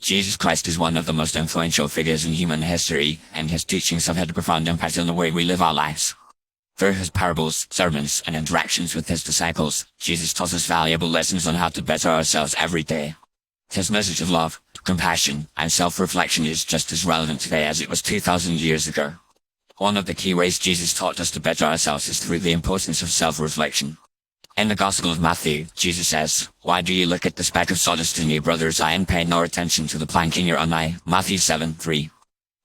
Jesus Christ is one of the most influential figures in human history, and his teachings have had a profound impact on the way we live our lives. Through his parables, sermons, and interactions with his disciples, Jesus taught us valuable lessons on how to better ourselves every day. His message of love, compassion, and self-reflection is just as relevant today as it was 2,000 years ago. One of the key ways Jesus taught us to better ourselves is through the importance of self-reflection. In the Gospel of Matthew, Jesus says, "Why do you look at the speck of sawdust in your brother's eye and pay no attention to the plank in your own eye?" Matthew 7:3.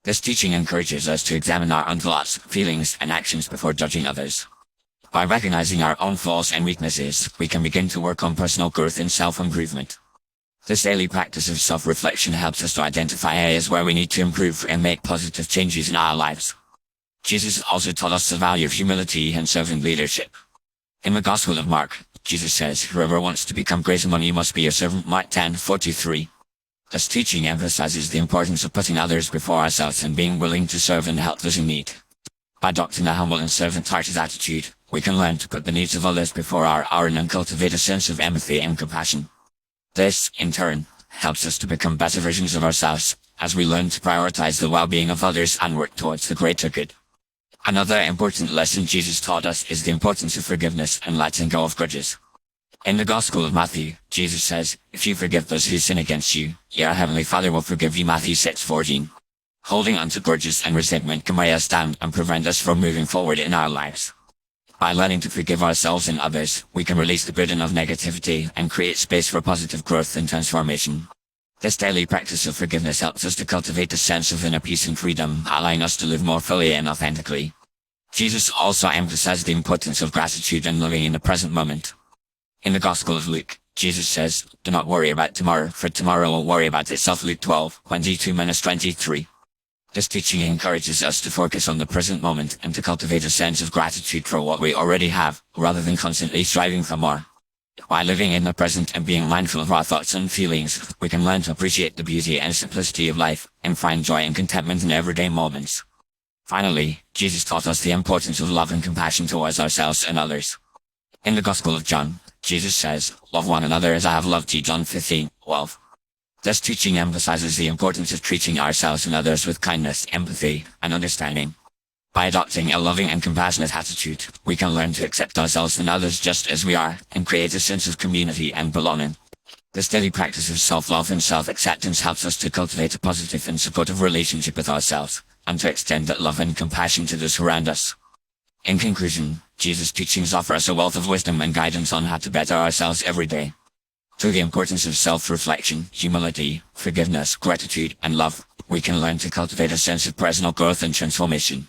This teaching encourages us to examine our own thoughts, feelings, and actions before judging others. By recognizing our own flaws and weaknesses, we can begin to work on personal growth and self-improvement. This daily practice of self-reflection helps us to identify areas where we need to improve and make positive changes in our lives. Jesus also taught us the value of humility and servant leadership. In the Gospel of Mark, Jesus says, "Whoever wants to become great among you must be your servant." Mark 10:43. This teaching emphasizes the importance of putting others before ourselves and being willing to serve and help those in need. By adopting a humble and servant-hearted attitude, we can learn to put the needs of others before our own and cultivate a sense of empathy and compassion. This, in turn, helps us to become better versions of ourselves, as we learn to prioritize the well-being of others and work towards the greater good. Another important lesson Jesus taught us is the importance of forgiveness and letting go of grudges. In the Gospel of Matthew, Jesus says, "If you forgive those who sin against you, your heavenly Father will forgive you." Matthew 6:14. Holding on to grudges and resentment can weigh us down and prevent us from moving forward in our lives. By learning to forgive ourselves and others, we can release the burden of negativity and create space for positive growth and transformation. This daily practice of forgiveness helps us to cultivate a sense of inner peace and freedom, allowing us to live more fully and authentically. Jesus also emphasized the importance of gratitude and living in the present moment. In the Gospel of Luke, Jesus says, "Do not worry about tomorrow, for tomorrow will worry about itself." Luke 12:22-23. This teaching encourages us to focus on the present moment and to cultivate a sense of gratitude for what we already have, rather than constantly striving for more. By living in the present and being mindful of our thoughts and feelings, we can learn to appreciate the beauty and simplicity of life, and find joy and contentment in everyday moments. Finally, Jesus taught us the importance of love and compassion towards ourselves and others. In the Gospel of John, Jesus says, "Love one another as I have loved you." John 15:12. This teaching emphasizes the importance of treating ourselves and others with kindness, empathy, and understanding. By adopting a loving and compassionate attitude, we can learn to accept ourselves and others just as we are, and create a sense of community and belonging. This daily practice of self-love and self-acceptance helps us to cultivate a positive and supportive relationship with ourselves, and to extend that love and compassion to those around us. In conclusion, Jesus' teachings offer us a wealth of wisdom and guidance on how to better ourselves every day. Through the importance of self-reflection, humility, forgiveness, gratitude, and love, we can learn to cultivate a sense of personal growth and transformation.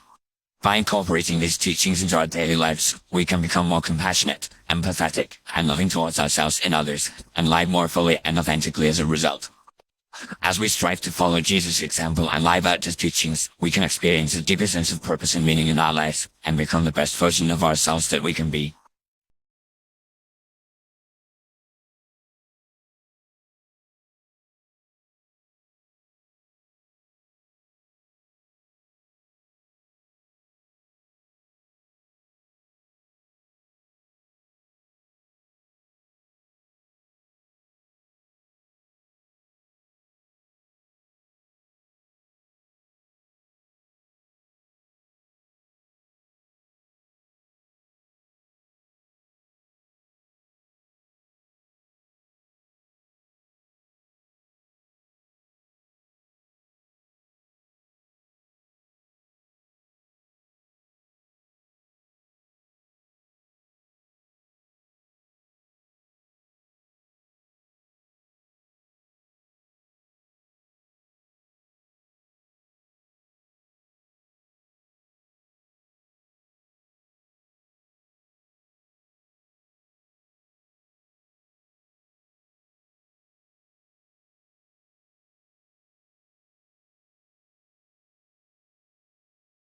By incorporating these teachings into our daily lives, we can become more compassionate, empathetic, and loving towards ourselves and others, and live more fully and authentically as a result. As we strive to follow Jesus' example and live out his teachings, we can experience a deeper sense of purpose and meaning in our lives, and become the best version of ourselves that we can be.